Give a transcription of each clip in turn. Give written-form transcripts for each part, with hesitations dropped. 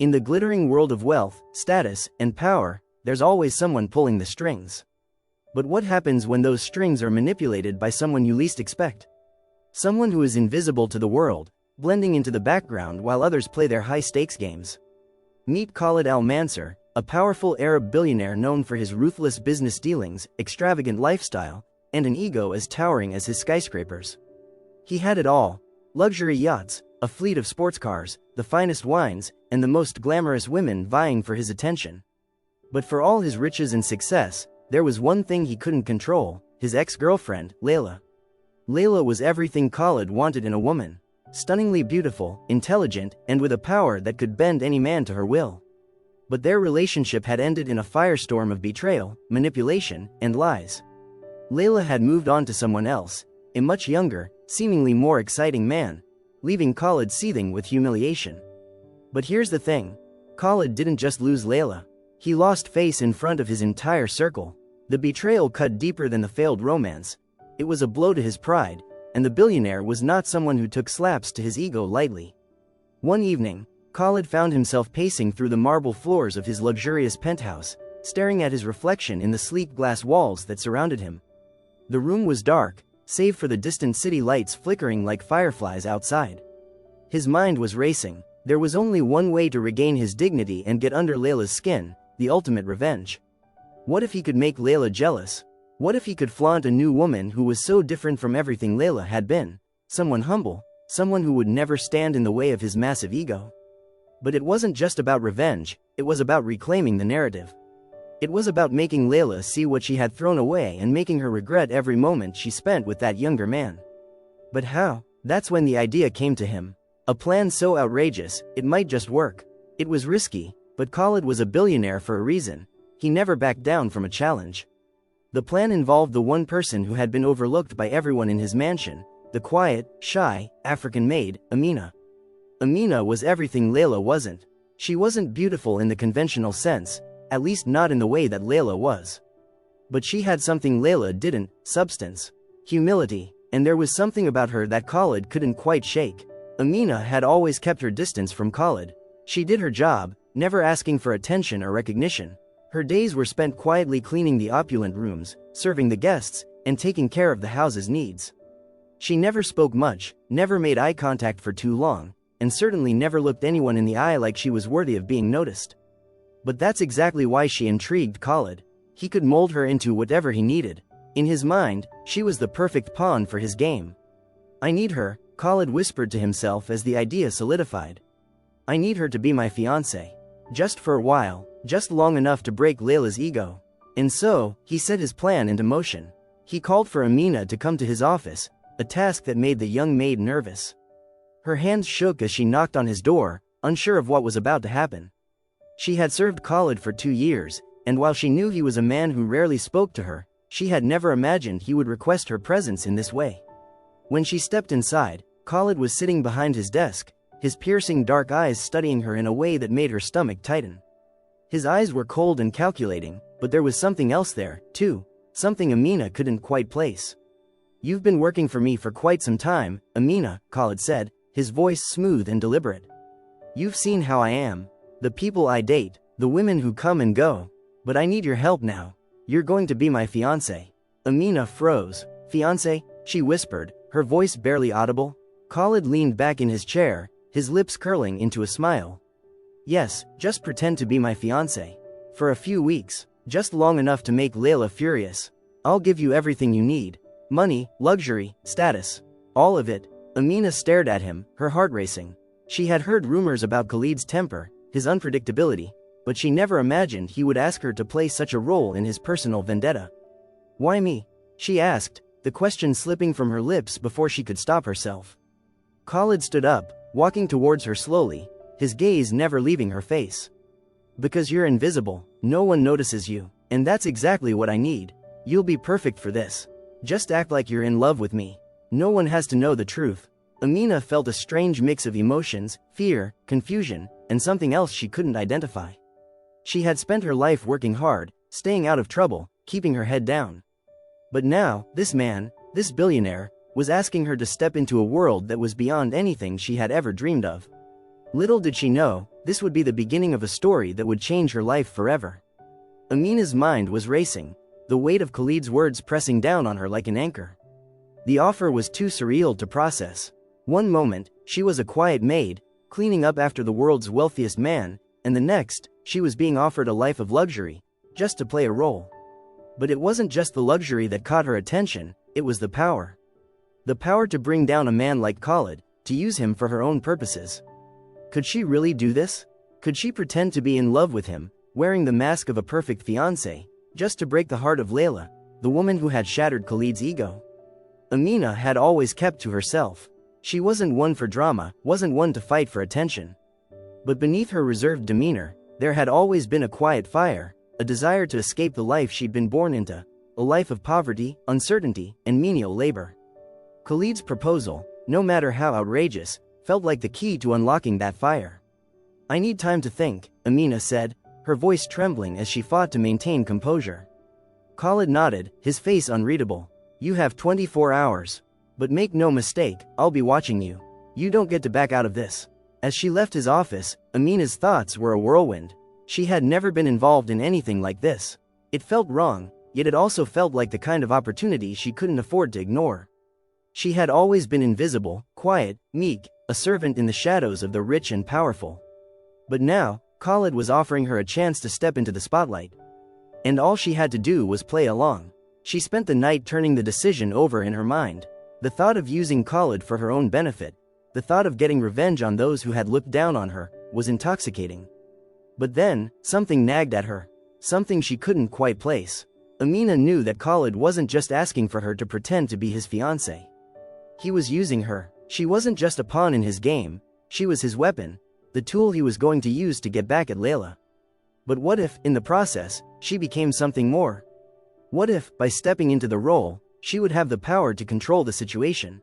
In the glittering world of wealth, status, and power, there's always someone pulling the strings. But what happens when those strings are manipulated by someone you least expect? Someone who is invisible to the world, blending into the background while others play their high-stakes games. Meet Khalid Al-Mansur, a powerful Arab billionaire known for his ruthless business dealings, extravagant lifestyle, and an ego as towering as his skyscrapers. He had it all: luxury yachts, a fleet of sports cars, the finest wines, and the most glamorous women vying for his attention. But for all his riches and success, there was one thing he couldn't control: his ex-girlfriend, Layla. Layla was everything Khalid wanted in a woman: stunningly beautiful, intelligent, and with a power that could bend any man to her will. But their relationship had ended in a firestorm of betrayal, manipulation, and lies. Layla had moved on to someone else, a much younger, seemingly more exciting man, leaving Khalid seething with humiliation. But here's the thing: Khalid didn't just lose Layla. He lost face in front of his entire circle. The betrayal cut deeper than the failed romance. It was a blow to his pride, and the billionaire was not someone who took slaps to his ego lightly. One evening, Khalid found himself pacing through the marble floors of his luxurious penthouse, staring at his reflection in the sleek glass walls that surrounded him. The room was dark, save for the distant city lights flickering like fireflies outside. His mind was racing. There was only one way to regain his dignity and get under Layla's skin: the ultimate revenge. What if he could make Layla jealous? What if he could flaunt a new woman who was so different from everything Layla had been? Someone humble, someone who would never stand in the way of his massive ego. But it wasn't just about revenge, it was about reclaiming the narrative. It was about making Layla see what she had thrown away and making her regret every moment she spent with that younger man. But how? That's when the idea came to him. A plan so outrageous, it might just work. It was risky, but Khalid was a billionaire for a reason. He never backed down from a challenge. The plan involved the one person who had been overlooked by everyone in his mansion: the quiet, shy, African maid, Amina. Amina was everything Layla wasn't. She wasn't beautiful in the conventional sense, at least not in the way that Layla was. But she had something Layla didn't: substance, humility, and there was something about her that Khalid couldn't quite shake. Amina had always kept her distance from Khalid. She did her job, never asking for attention or recognition. Her days were spent quietly cleaning the opulent rooms, serving the guests, and taking care of the house's needs. She never spoke much, never made eye contact for too long, and certainly never looked anyone in the eye like she was worthy of being noticed. But that's exactly why she intrigued Khalid. He could mold her into whatever he needed. In his mind, she was the perfect pawn for his game. "I need her," Khalid whispered to himself as the idea solidified. "I need her to be my fiancée. Just for a while, just long enough to break Layla's ego." And so, he set his plan into motion. He called for Amina to come to his office, a task that made the young maid nervous. Her hands shook as she knocked on his door, unsure of what was about to happen. She had served Khalid for 2 years, and while she knew he was a man who rarely spoke to her, she had never imagined he would request her presence in this way. When she stepped inside, Khalid was sitting behind his desk, his piercing dark eyes studying her in a way that made her stomach tighten. His eyes were cold and calculating, but there was something else there, too, something Amina couldn't quite place. "You've been working for me for quite some time, Amina," Khalid said, his voice smooth and deliberate. "You've seen how I am, the people I date, the women who come and go. But I need your help now. You're going to be my fiancé." Amina froze. "Fiancé?" she whispered, her voice barely audible. Khalid leaned back in his chair, his lips curling into a smile. "Yes, just pretend to be my fiancé. For a few weeks, just long enough to make Layla furious. I'll give you everything you need. Money, luxury, status. All of it." Amina stared at him, her heart racing. She had heard rumors about Khalid's temper, his unpredictability, but she never imagined he would ask her to play such a role in his personal vendetta. "Why me?" she asked, the question slipping from her lips before she could stop herself. Khalid stood up, walking towards her slowly, his gaze never leaving her face. "Because you're invisible, no one notices you, and that's exactly what I need. You'll be perfect for this. Just act like you're in love with me. No one has to know the truth." Amina felt a strange mix of emotions: fear, confusion, and something else she couldn't identify. She had spent her life working hard, staying out of trouble, keeping her head down. But now, this man, this billionaire, was asking her to step into a world that was beyond anything she had ever dreamed of. Little did she know, this would be the beginning of a story that would change her life forever. Amina's mind was racing, the weight of Khalid's words pressing down on her like an anchor. The offer was too surreal to process. One moment, she was a quiet maid, cleaning up after the world's wealthiest man, and the next, she was being offered a life of luxury, just to play a role. But it wasn't just the luxury that caught her attention, it was the power. The power to bring down a man like Khalid, to use him for her own purposes. Could she really do this? Could she pretend to be in love with him, wearing the mask of a perfect fiancé, just to break the heart of Layla, the woman who had shattered Khalid's ego? Amina had always kept to herself. She wasn't one for drama, wasn't one to fight for attention. But beneath her reserved demeanor, there had always been a quiet fire, a desire to escape the life she'd been born into, a life of poverty, uncertainty, and menial labor. Khalid's proposal, no matter how outrageous, felt like the key to unlocking that fire. "I need time to think," Amina said, her voice trembling as she fought to maintain composure. Khalid nodded, his face unreadable. "You have 24 hours. But make no mistake, I'll be watching you. You don't get to back out of this." As she left his office, Amina's thoughts were a whirlwind. She had never been involved in anything like this. It felt wrong, yet it also felt like the kind of opportunity she couldn't afford to ignore. She had always been invisible, quiet, meek, a servant in the shadows of the rich and powerful. But now, Khalid was offering her a chance to step into the spotlight. And all she had to do was play along. She spent the night turning the decision over in her mind. The thought of using Khalid for her own benefit, the thought of getting revenge on those who had looked down on her, was intoxicating. But then, something nagged at her. Something she couldn't quite place. Amina knew that Khalid wasn't just asking for her to pretend to be his fiancée. He was using her. She wasn't just a pawn in his game, she was his weapon, the tool he was going to use to get back at Layla. But what if, in the process, she became something more? What if, by stepping into the role, she would have the power to control the situation?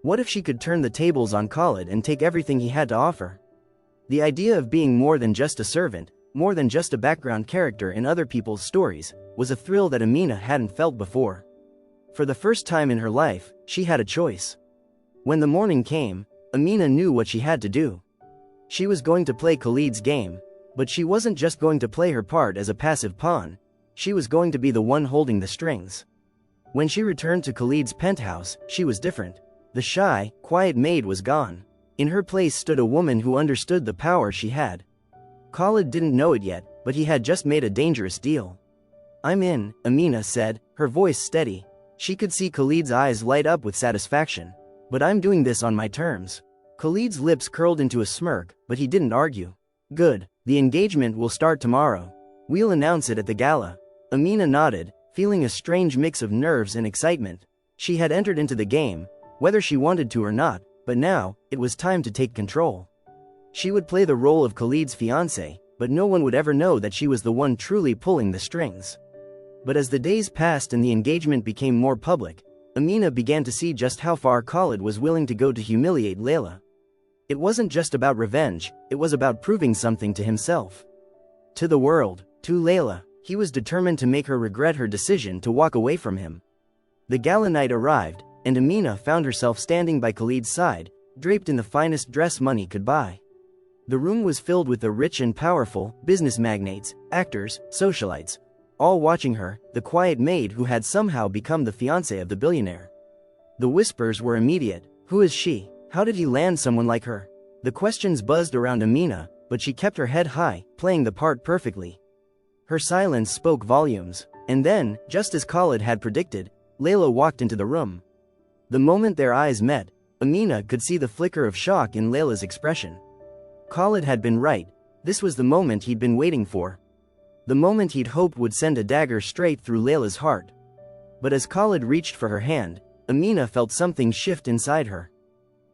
What if she could turn the tables on Khalid and take everything he had to offer? The idea of being more than just a servant, more than just a background character in other people's stories, was a thrill that Amina hadn't felt before. For the first time in her life, she had a choice. When the morning came, Amina knew what she had to do. She was going to play Khalid's game, but she wasn't just going to play her part as a passive pawn, she was going to be the one holding the strings. When she returned to Khalid's penthouse, she was different. The shy, quiet maid was gone. In her place stood a woman who understood the power she had. Khalid didn't know it yet, but he had just made a dangerous deal. "I'm in," Amina said, her voice steady. She could see Khalid's eyes light up with satisfaction. "But I'm doing this on my terms." Khalid's lips curled into a smirk, but he didn't argue. "Good. The engagement will start tomorrow. We'll announce it at the gala." Amina nodded, feeling a strange mix of nerves and excitement. She had entered into the game, whether she wanted to or not, but now, it was time to take control. She would play the role of Khalid's fiancée, but no one would ever know that she was the one truly pulling the strings. But as the days passed and the engagement became more public, Amina began to see just how far Khalid was willing to go to humiliate Layla. It wasn't just about revenge, it was about proving something to himself. To the world, to Layla, he was determined to make her regret her decision to walk away from him. The gala night arrived, and Amina found herself standing by Khalid's side, draped in the finest dress money could buy. The room was filled with the rich and powerful, business magnates, actors, socialites, all watching her, the quiet maid who had somehow become the fiancée of the billionaire. The whispers were immediate. Who is she? How did he land someone like her? The questions buzzed around Amina, but she kept her head high, playing the part perfectly. Her silence spoke volumes, and then, just as Khalid had predicted, Layla walked into the room. The moment their eyes met, Amina could see the flicker of shock in Layla's expression. Khalid had been right. This was the moment he'd been waiting for. The moment he'd hoped would send a dagger straight through Layla's heart. But as Khalid reached for her hand, Amina felt something shift inside her.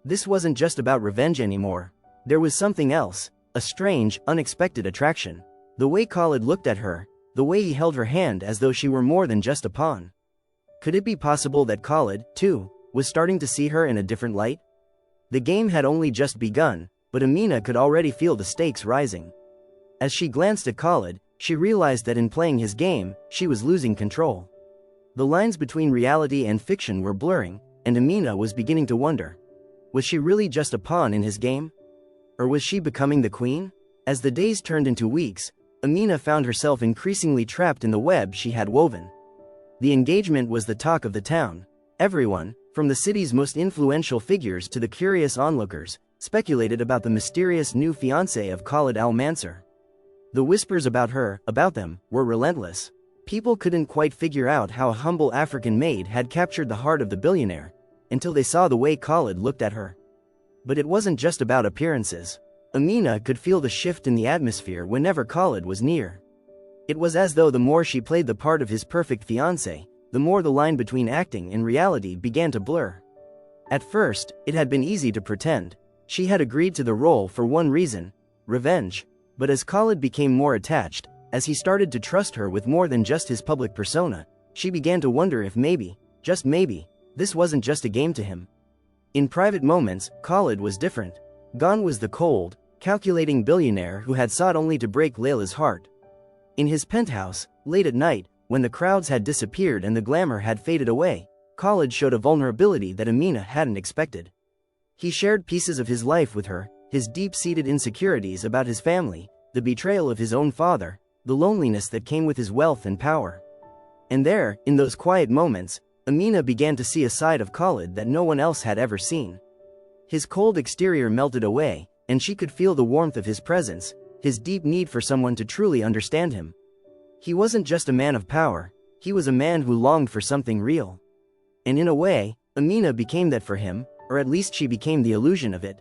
This wasn't just about revenge anymore. There was something else, a strange, unexpected attraction. The way Khalid looked at her, the way he held her hand as though she were more than just a pawn. Could it be possible that Khalid, too, was starting to see her in a different light? The game had only just begun, but Amina could already feel the stakes rising. As she glanced at Khalid, she realized that in playing his game, she was losing control. The lines between reality and fiction were blurring, and Amina was beginning to wonder. Was she really just a pawn in his game? Or was she becoming the queen? As the days turned into weeks, Amina found herself increasingly trapped in the web she had woven. The engagement was the talk of the town. Everyone, from the city's most influential figures to the curious onlookers, speculated about the mysterious new fiancé of Khalid al-Mansur. The whispers about her, about them, were relentless. People couldn't quite figure out how a humble African maid had captured the heart of the billionaire, until they saw the way Khalid looked at her. But it wasn't just about appearances. Amina could feel the shift in the atmosphere whenever Khalid was near. It was as though the more she played the part of his perfect fiancé, the more the line between acting and reality began to blur. At first, it had been easy to pretend. She had agreed to the role for one reason: revenge. But as Khalid became more attached, as he started to trust her with more than just his public persona, she began to wonder if maybe, just maybe, this wasn't just a game to him. In private moments, Khalid was different. Gone was the cold, calculating billionaire who had sought only to break Layla's heart. In his penthouse, late at night, when the crowds had disappeared and the glamour had faded away, Khalid showed a vulnerability that Amina hadn't expected. He shared pieces of his life with her, his deep-seated insecurities about his family, the betrayal of his own father, the loneliness that came with his wealth and power. And there, in those quiet moments, Amina began to see a side of Khalid that no one else had ever seen. His cold exterior melted away, and she could feel the warmth of his presence, his deep need for someone to truly understand him. He wasn't just a man of power, he was a man who longed for something real. And in a way, Amina became that for him, or at least she became the illusion of it.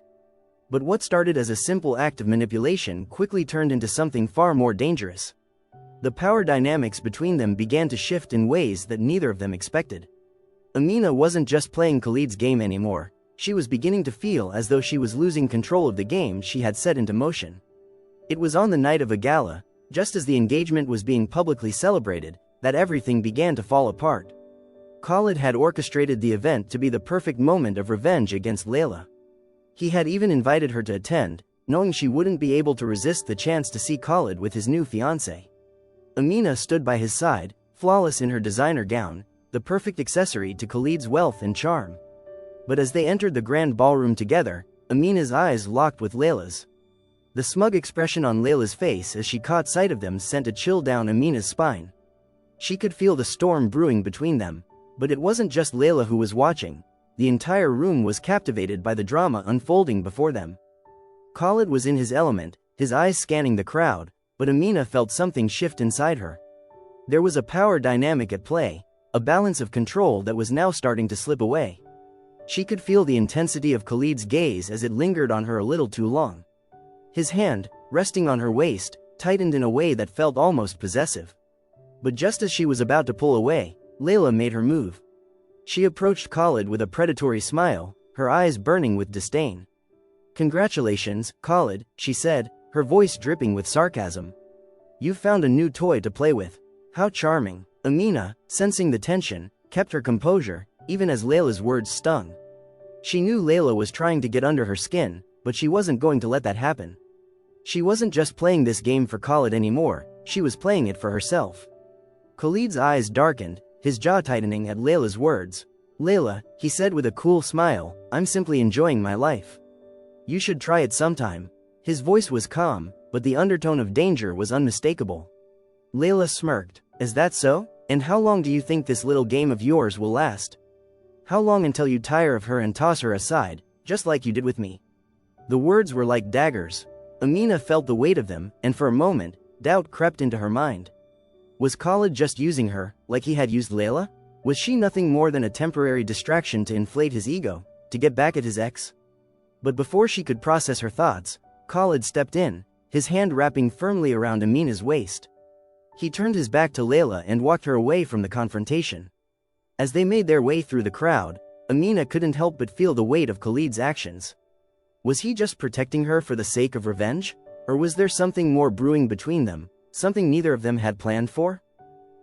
But what started as a simple act of manipulation quickly turned into something far more dangerous. The power dynamics between them began to shift in ways that neither of them expected. Amina wasn't just playing Khalid's game anymore, she was beginning to feel as though she was losing control of the game she had set into motion. It was on the night of a gala, just as the engagement was being publicly celebrated, that everything began to fall apart. Khalid had orchestrated the event to be the perfect moment of revenge against Layla. He had even invited her to attend, knowing she wouldn't be able to resist the chance to see Khalid with his new fiancée. Amina stood by his side, flawless in her designer gown, the perfect accessory to Khalid's wealth and charm. But as they entered the grand ballroom together, Amina's eyes locked with Layla's. The smug expression on Layla's face as she caught sight of them sent a chill down Amina's spine. She could feel the storm brewing between them, but it wasn't just Layla who was watching. The entire room was captivated by the drama unfolding before them. Khalid was in his element, his eyes scanning the crowd, but Amina felt something shift inside her. There was a power dynamic at play, a balance of control that was now starting to slip away. She could feel the intensity of Khalid's gaze as it lingered on her a little too long. His hand, resting on her waist, tightened in a way that felt almost possessive. But just as she was about to pull away, Layla made her move. She approached Khalid with a predatory smile, her eyes burning with disdain. "Congratulations, Khalid," she said, her voice dripping with sarcasm. "You've found a new toy to play with. How charming." Amina, sensing the tension, kept her composure, even as Layla's words stung. She knew Layla was trying to get under her skin, but she wasn't going to let that happen. She wasn't just playing this game for Khalid anymore, she was playing it for herself. Khalid's eyes darkened, his jaw tightening at Layla's words. "Layla," he said with a cool smile, "I'm simply enjoying my life. You should try it sometime." His voice was calm, but the undertone of danger was unmistakable. Layla smirked. "Is that so? And how long do you think this little game of yours will last? How long until you tire of her and toss her aside, just like you did with me?" The words were like daggers. Amina felt the weight of them, and for a moment, doubt crept into her mind. Was Khalid just using her, like he had used Layla? Was she nothing more than a temporary distraction to inflate his ego, to get back at his ex? But before she could process her thoughts, Khalid stepped in, his hand wrapping firmly around Amina's waist. He turned his back to Layla and walked her away from the confrontation. As they made their way through the crowd, Amina couldn't help but feel the weight of Khalid's actions. Was he just protecting her for the sake of revenge? Or was there something more brewing between them, something neither of them had planned for?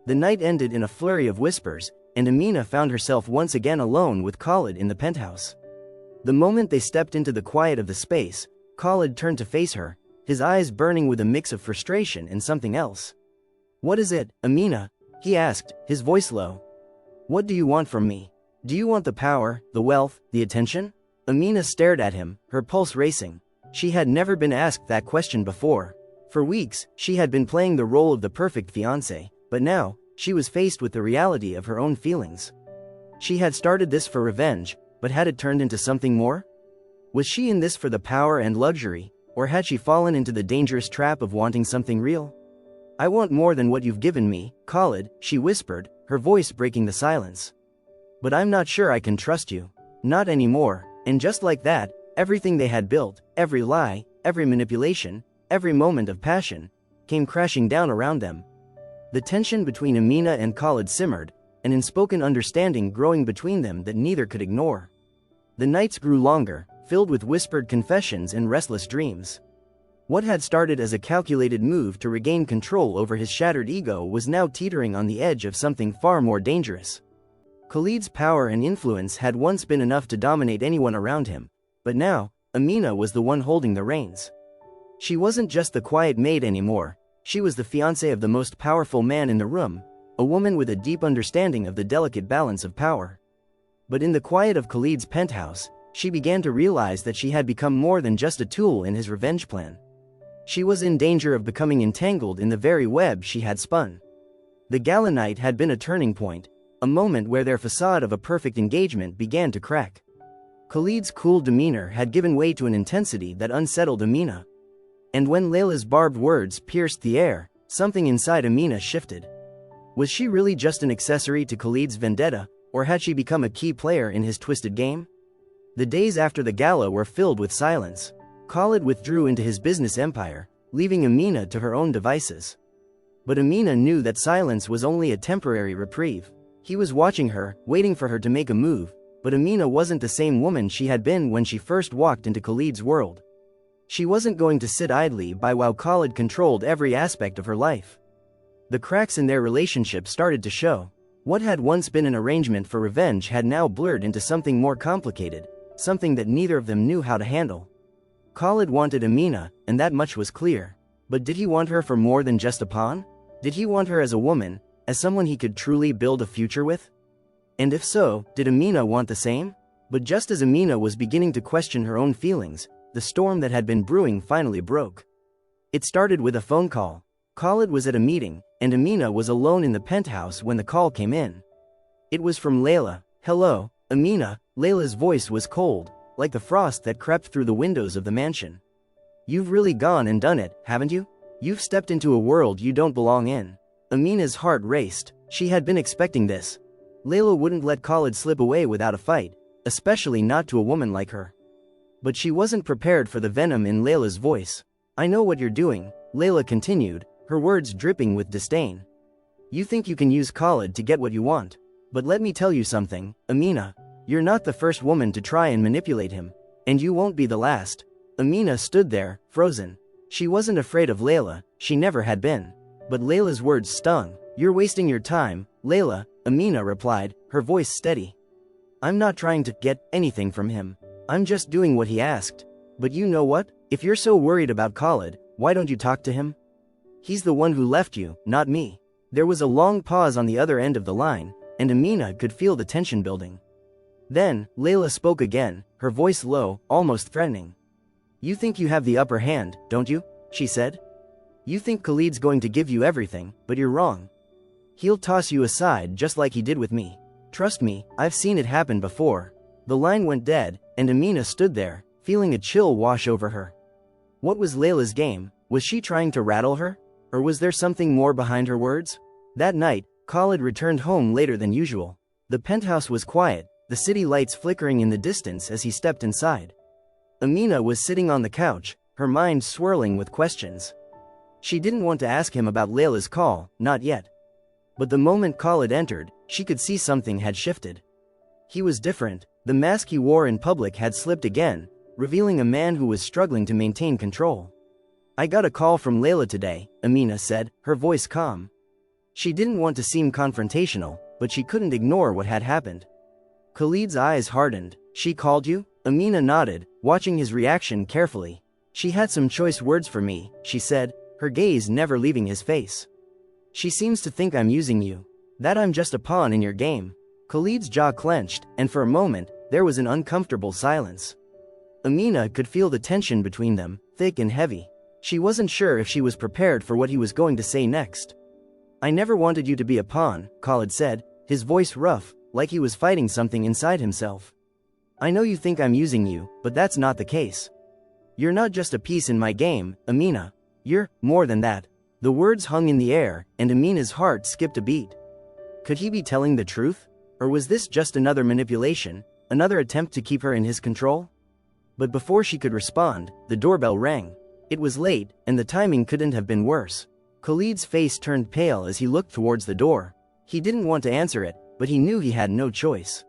The night ended in a flurry of whispers, and Amina found herself once again alone with Khalid in the penthouse. The moment they stepped into the quiet of the space, Khalid turned to face her, his eyes burning with a mix of frustration and something else. "What is it, Amina?" he asked, his voice low. "What do you want from me? Do you want the power, the wealth, the attention?" Amina stared at him, her pulse racing. She had never been asked that question before. For weeks, she had been playing the role of the perfect fiancé, but now, she was faced with the reality of her own feelings. She had started this for revenge, but had it turned into something more? Was she in this for the power and luxury, or had she fallen into the dangerous trap of wanting something real? "I want more than what you've given me, Khalid," she whispered, her voice breaking the silence. "But I'm not sure I can trust you. Not anymore." And just like that, everything they had built, every lie, every manipulation, every moment of passion, came crashing down around them. The tension between Amina and Khalid simmered, an unspoken understanding growing between them that neither could ignore. The nights grew longer, filled with whispered confessions and restless dreams. What had started as a calculated move to regain control over his shattered ego was now teetering on the edge of something far more dangerous. Khalid's power and influence had once been enough to dominate anyone around him, but now, Amina was the one holding the reins. She wasn't just the quiet maid anymore, she was the fiancée of the most powerful man in the room, a woman with a deep understanding of the delicate balance of power. But in the quiet of Khalid's penthouse, she began to realize that she had become more than just a tool in his revenge plan. She was in danger of becoming entangled in the very web she had spun. The gala night had been a turning point, a moment where their facade of a perfect engagement began to crack. Khalid's cool demeanor had given way to an intensity that unsettled Amina. And when Layla's barbed words pierced the air, something inside Amina shifted. Was she really just an accessory to Khalid's vendetta, or had she become a key player in his twisted game? The days after the gala were filled with silence. Khalid withdrew into his business empire, leaving Amina to her own devices. But Amina knew that silence was only a temporary reprieve. He was watching her, waiting for her to make a move, but Amina wasn't the same woman she had been when she first walked into Khalid's world. She wasn't going to sit idly by while Khalid controlled every aspect of her life. The cracks in their relationship started to show. What had once been an arrangement for revenge had now blurred into something more complicated, something that neither of them knew how to handle. Khalid wanted Amina, and that much was clear. But did he want her for more than just a pawn? Did he want her as a woman, as someone he could truly build a future with? And if so, did Amina want the same? But just as Amina was beginning to question her own feelings, the storm that had been brewing finally broke. It started with a phone call. Khalid was at a meeting, and Amina was alone in the penthouse when the call came in. It was from Layla. "Hello, Amina." Layla's voice was cold, like the frost that crept through the windows of the mansion. "You've really gone and done it, haven't you? You've stepped into a world you don't belong in." Amina's heart raced. She had been expecting this. Layla wouldn't let Khalid slip away without a fight, especially not to a woman like her. But she wasn't prepared for the venom in Layla's voice. "I know what you're doing," Layla continued, her words dripping with disdain. "You think you can use Khalid to get what you want. But let me tell you something, Amina. You're not the first woman to try and manipulate him, and you won't be the last." Amina stood there, frozen. She wasn't afraid of Layla, she never had been. But Layla's words stung. "You're wasting your time, Layla," Amina replied, her voice steady. "I'm not trying to get anything from him. I'm just doing what he asked. But you know what? If you're so worried about Khalid, why don't you talk to him? He's the one who left you, not me." There was a long pause on the other end of the line, and Amina could feel the tension building. Then, Layla spoke again, her voice low, almost threatening. "You think you have the upper hand, don't you?" she said. "You think Khalid's going to give you everything, but you're wrong. He'll toss you aside just like he did with me. Trust me, I've seen it happen before." The line went dead, and Amina stood there, feeling a chill wash over her. What was Layla's game? Was she trying to rattle her? Or was there something more behind her words? That night, Khalid returned home later than usual. The penthouse was quiet, the city lights flickering in the distance as he stepped inside. Amina was sitting on the couch, her mind swirling with questions. She didn't want to ask him about Layla's call, not yet. But the moment Khalid entered, she could see something had shifted. He was different. The mask he wore in public had slipped again, revealing a man who was struggling to maintain control. "I got a call from Layla today," Amina said, her voice calm. She didn't want to seem confrontational, but she couldn't ignore what had happened. Khalid's eyes hardened. "She called you?" Amina nodded, watching his reaction carefully. "She had some choice words for me," she said, her gaze never leaving his face. "She seems to think I'm using you. That I'm just a pawn in your game." Khalid's jaw clenched, and for a moment, there was an uncomfortable silence. Amina could feel the tension between them, thick and heavy. She wasn't sure if she was prepared for what he was going to say next. "I never wanted you to be a pawn," Khalid said, his voice rough, like he was fighting something inside himself. "I know you think I'm using you, but that's not the case. You're not just a piece in my game, Amina. You're more than that." The words hung in the air, and Amina's heart skipped a beat. Could he be telling the truth? Or was this just another manipulation, another attempt to keep her in his control? But before she could respond, the doorbell rang. It was late, and the timing couldn't have been worse. Khalid's face turned pale as he looked towards the door. He didn't want to answer it, but he knew he had no choice.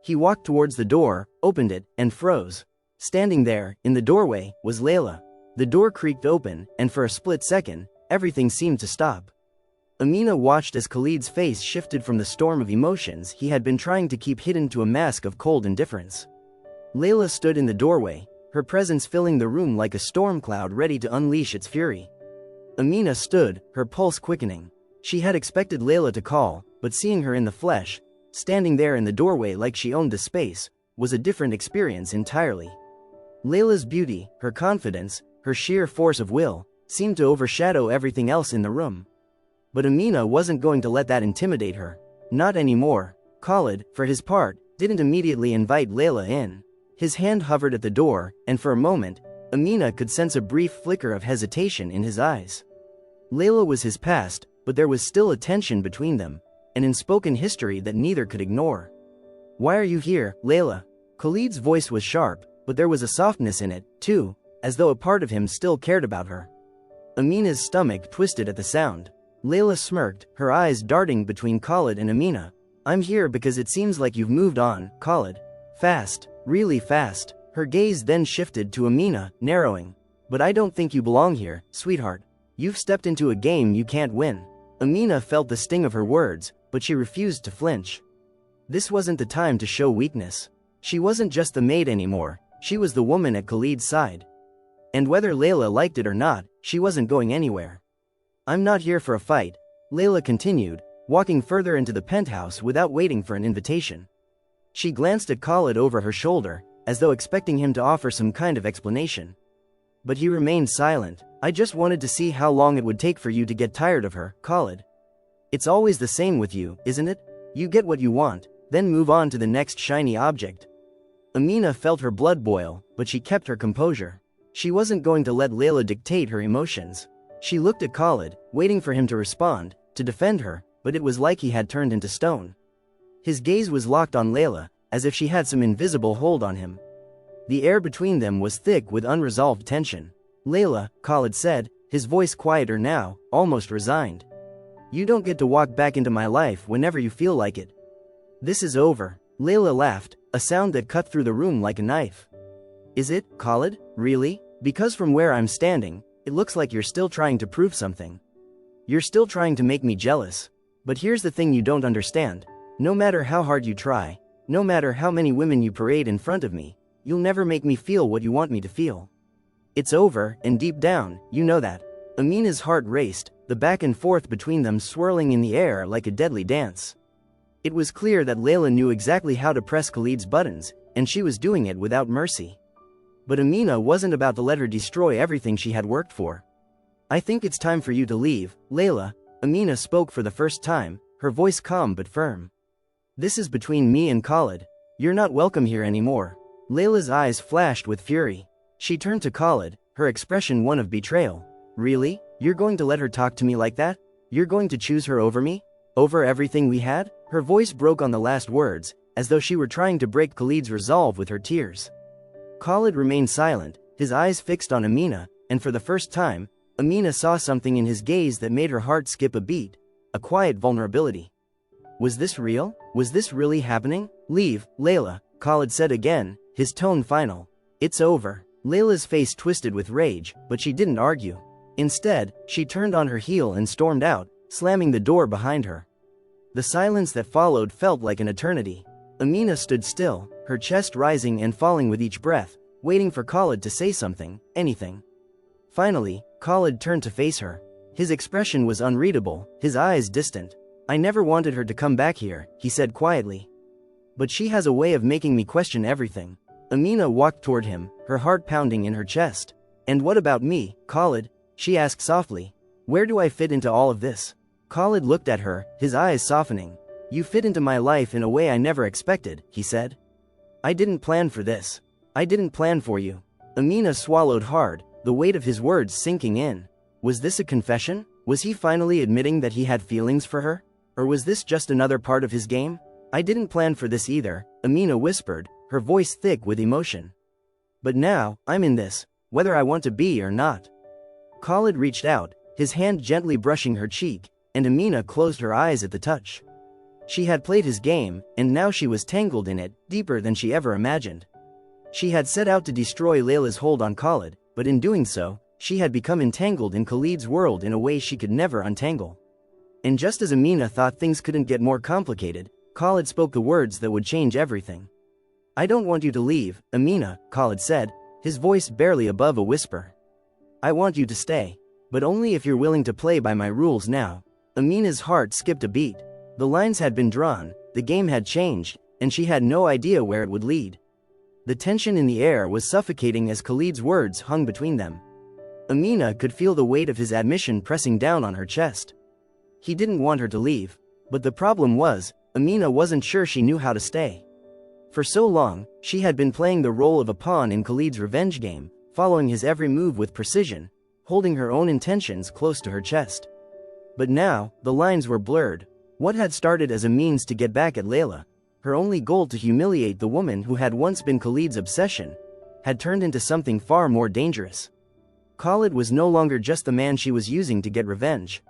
He walked towards the door, opened it, and froze. Standing there, in the doorway, was Layla. The door creaked open, and for a split second, everything seemed to stop. Amina watched as Khalid's face shifted from the storm of emotions he had been trying to keep hidden to a mask of cold indifference. Layla stood in the doorway, her presence filling the room like a storm cloud ready to unleash its fury. Amina stood, her pulse quickening. She had expected Layla to call, but seeing her in the flesh, standing there in the doorway like she owned the space, was a different experience entirely. Layla's beauty, her confidence, her sheer force of will, seemed to overshadow everything else in the room. But Amina wasn't going to let that intimidate her. Not anymore. Khalid, for his part, didn't immediately invite Layla in. His hand hovered at the door, and for a moment, Amina could sense a brief flicker of hesitation in his eyes. Layla was his past, but there was still a tension between them, an unspoken history that neither could ignore. "Why are you here, Layla?" Khalid's voice was sharp, but there was a softness in it, too, as though a part of him still cared about her. Amina's stomach twisted at the sound. Layla smirked, her eyes darting between Khalid and Amina. "I'm here because it seems like you've moved on, Khalid. Fast, really fast." Her gaze then shifted to Amina, narrowing. "But I don't think you belong here, sweetheart. You've stepped into a game you can't win." Amina felt the sting of her words, but she refused to flinch. This wasn't the time to show weakness. She wasn't just the maid anymore, she was the woman at Khalid's side. And whether Layla liked it or not, she wasn't going anywhere. "I'm not here for a fight," Layla continued, walking further into the penthouse without waiting for an invitation. She glanced at Khalid over her shoulder, as though expecting him to offer some kind of explanation. But he remained silent. "I just wanted to see how long it would take for you to get tired of her, Khalid. It's always the same with you, isn't it? You get what you want, then move on to the next shiny object." Amina felt her blood boil, but she kept her composure. She wasn't going to let Layla dictate her emotions. She looked at Khalid, waiting for him to respond, to defend her, but it was like he had turned into stone. His gaze was locked on Layla, as if she had some invisible hold on him. The air between them was thick with unresolved tension. "Layla," Khalid said, his voice quieter now, almost resigned. "You don't get to walk back into my life whenever you feel like it. This is over." Layla laughed, a sound that cut through the room like a knife. "Is it, Khalid? Really? Because from where I'm standing, it looks like you're still trying to prove something. You're still trying to make me jealous. But here's the thing you don't understand. No matter how hard you try, no matter how many women you parade in front of me, you'll never make me feel what you want me to feel. It's over, and deep down, you know that." Amina's heart raced, the back and forth between them swirling in the air like a deadly dance. It was clear that Layla knew exactly how to press Khalid's buttons, and she was doing it without mercy. But Amina wasn't about to let her destroy everything she had worked for. "I think it's time for you to leave, Layla." Amina spoke for the first time, her voice calm but firm. "This is between me and Khalid. You're not welcome here anymore." Layla's eyes flashed with fury. She turned to Khalid, her expression one of betrayal. "Really? You're going to let her talk to me like that? You're going to choose her over me? Over everything we had?" Her voice broke on the last words, as though she were trying to break Khalid's resolve with her tears. Khalid remained silent, his eyes fixed on Amina, and for the first time, Amina saw something in his gaze that made her heart skip a beat, a quiet vulnerability. Was this real? Was this really happening? "Leave, Layla," Khalid said again, his tone final. "It's over." Layla's face twisted with rage, but she didn't argue. Instead, she turned on her heel and stormed out, slamming the door behind her. The silence that followed felt like an eternity. Amina stood still, her chest rising and falling with each breath, waiting for Khalid to say something, anything. Finally, Khalid turned to face her. His expression was unreadable, his eyes distant. "I never wanted her to come back here," he said quietly. "But she has a way of making me question everything." Amina walked toward him, her heart pounding in her chest. "And what about me, Khalid?" she asked softly. "Where do I fit into all of this?" Khalid looked at her, his eyes softening. "You fit into my life in a way I never expected," he said. "I didn't plan for this. I didn't plan for you." Amina swallowed hard, the weight of his words sinking in. Was this a confession? Was he finally admitting that he had feelings for her? Or was this just another part of his game? "I didn't plan for this either," Amina whispered, her voice thick with emotion. "But now, I'm in this, whether I want to be or not." Khalid reached out, his hand gently brushing her cheek, and Amina closed her eyes at the touch. She had played his game, and now she was tangled in it, deeper than she ever imagined. She had set out to destroy Layla's hold on Khalid, but in doing so, she had become entangled in Khalid's world in a way she could never untangle. And just as Amina thought things couldn't get more complicated, Khalid spoke the words that would change everything. "I don't want you to leave, Amina," Khalid said, his voice barely above a whisper. "I want you to stay. But only if you're willing to play by my rules now." Amina's heart skipped a beat. The lines had been drawn, the game had changed, and she had no idea where it would lead. The tension in the air was suffocating as Khalid's words hung between them. Amina could feel the weight of his admission pressing down on her chest. He didn't want her to leave. But the problem was, Amina wasn't sure she knew how to stay. For so long, she had been playing the role of a pawn in Khalid's revenge game, following his every move with precision, holding her own intentions close to her chest. But now, the lines were blurred. What had started as a means to get back at Layla, her only goal to humiliate the woman who had once been Khalid's obsession, had turned into something far more dangerous. Khalid was no longer just the man she was using to get revenge.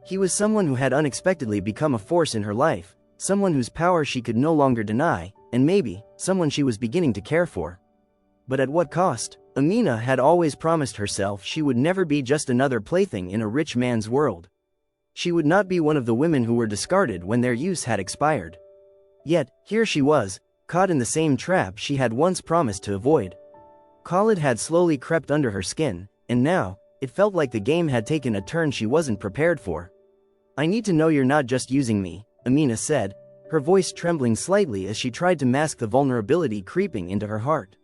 He was someone who had unexpectedly become a force in her life, someone whose power she could no longer deny, and maybe, someone she was beginning to care for. But at what cost? Amina had always promised herself she would never be just another plaything in a rich man's world. She would not be one of the women who were discarded when their use had expired. Yet, here she was, caught in the same trap she had once promised to avoid. Khalid had slowly crept under her skin, and now, it felt like the game had taken a turn she wasn't prepared for. "I need to know you're not just using me," Amina said, her voice trembling slightly as she tried to mask the vulnerability creeping into her heart.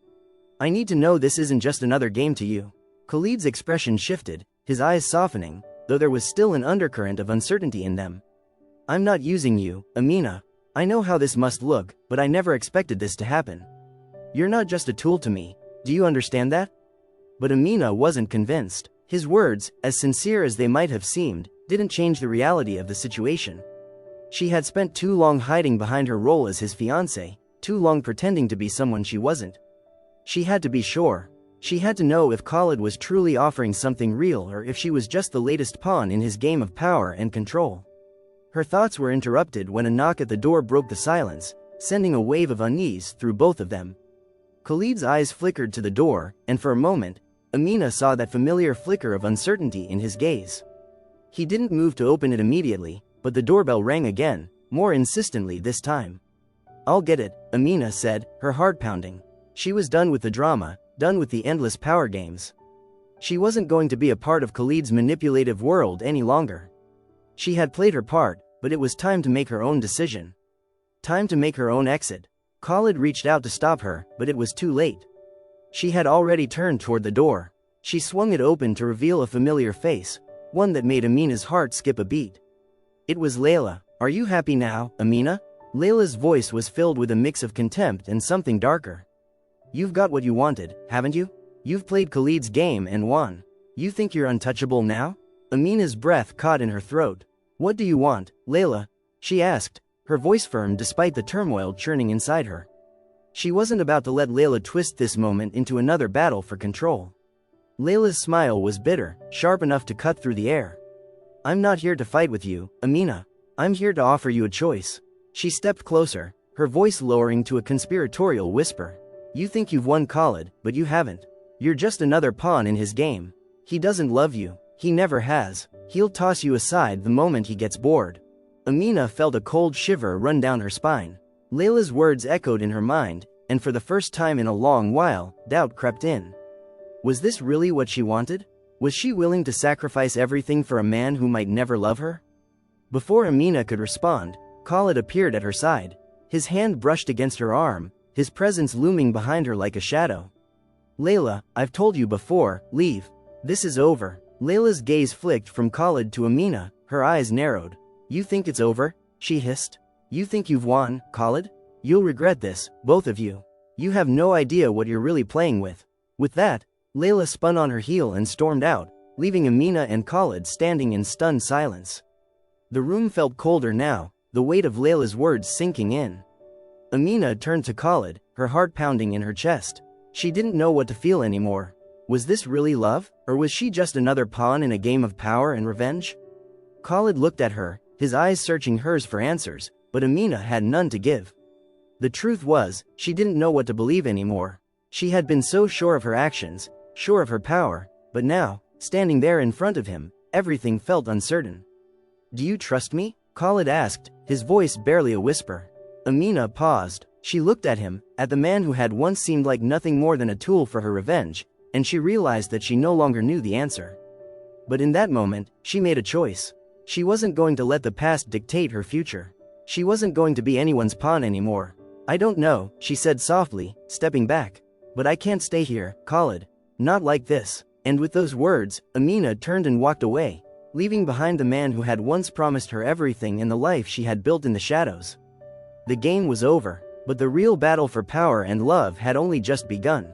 "I need to know this isn't just another game to you." Khalid's expression shifted, his eyes softening, though there was still an undercurrent of uncertainty in them. "I'm not using you, Amina. I know how this must look, but I never expected this to happen. You're not just a tool to me. Do you understand that?" But Amina wasn't convinced. His words, as sincere as they might have seemed, didn't change the reality of the situation. She had spent too long hiding behind her role as his fiancée, too long pretending to be someone she wasn't. She had to be sure. She had to know if Khalid was truly offering something real or if she was just the latest pawn in his game of power and control. Her thoughts were interrupted when a knock at the door broke the silence, sending a wave of unease through both of them. Khalid's eyes flickered to the door, and for a moment, Amina saw that familiar flicker of uncertainty in his gaze. He didn't move to open it immediately, but the doorbell rang again, more insistently this time. "I'll get it," Amina said, her heart pounding. She was done with the drama, done with the endless power games. She wasn't going to be a part of Khalid's manipulative world any longer. She had played her part, but it was time to make her own decision. Time to make her own exit. Khalid reached out to stop her, but it was too late. She had already turned toward the door. She swung it open to reveal a familiar face, one that made Amina's heart skip a beat. It was Layla. "Are you happy now, Amina?" Layla's voice was filled with a mix of contempt and something darker. "You've got what you wanted, haven't you? You've played Khalid's game and won. You think you're untouchable now?" Amina's breath caught in her throat. "What do you want, Layla?" she asked, her voice firm despite the turmoil churning inside her. She wasn't about to let Layla twist this moment into another battle for control. Layla's smile was bitter, sharp enough to cut through the air. "I'm not here to fight with you, Amina. I'm here to offer you a choice." She stepped closer, her voice lowering to a conspiratorial whisper. "You think you've won Khalid, but you haven't. You're just another pawn in his game. He doesn't love you. He never has. He'll toss you aside the moment he gets bored." Amina felt a cold shiver run down her spine. Layla's words echoed in her mind, and for the first time in a long while, doubt crept in. Was this really what she wanted? Was she willing to sacrifice everything for a man who might never love her? Before Amina could respond, Khalid appeared at her side. His hand brushed against her arm, his presence looming behind her like a shadow. Layla, I've told you before, leave. This is over. Layla's gaze flicked from Khalid to Amina, her eyes narrowed. You think it's over? She hissed. You think you've won, Khalid? You'll regret this, both of you. You have no idea what you're really playing with. With that, Layla spun on her heel and stormed out, leaving Amina and Khalid standing in stunned silence. The room felt colder now, the weight of Layla's words sinking in. Amina turned to Khalid, her heart pounding in her chest. She didn't know what to feel anymore. Was this really love, or was she just another pawn in a game of power and revenge? Khalid looked at her, his eyes searching hers for answers, but Amina had none to give. The truth was, she didn't know what to believe anymore. She had been so sure of her actions, sure of her power, but now, standing there in front of him, everything felt uncertain. Do you trust me? Khalid asked, his voice barely a whisper. Amina paused. She looked at him, at the man who had once seemed like nothing more than a tool for her revenge, and she realized that she no longer knew the answer. But in that moment, she made a choice. She wasn't going to let the past dictate her future. She wasn't going to be anyone's pawn anymore. I don't know, she said softly, stepping back. But I can't stay here, Khalid. Not like this. And with those words, Amina turned and walked away, leaving behind the man who had once promised her everything and the life she had built in the shadows. The game was over, but the real battle for power and love had only just begun.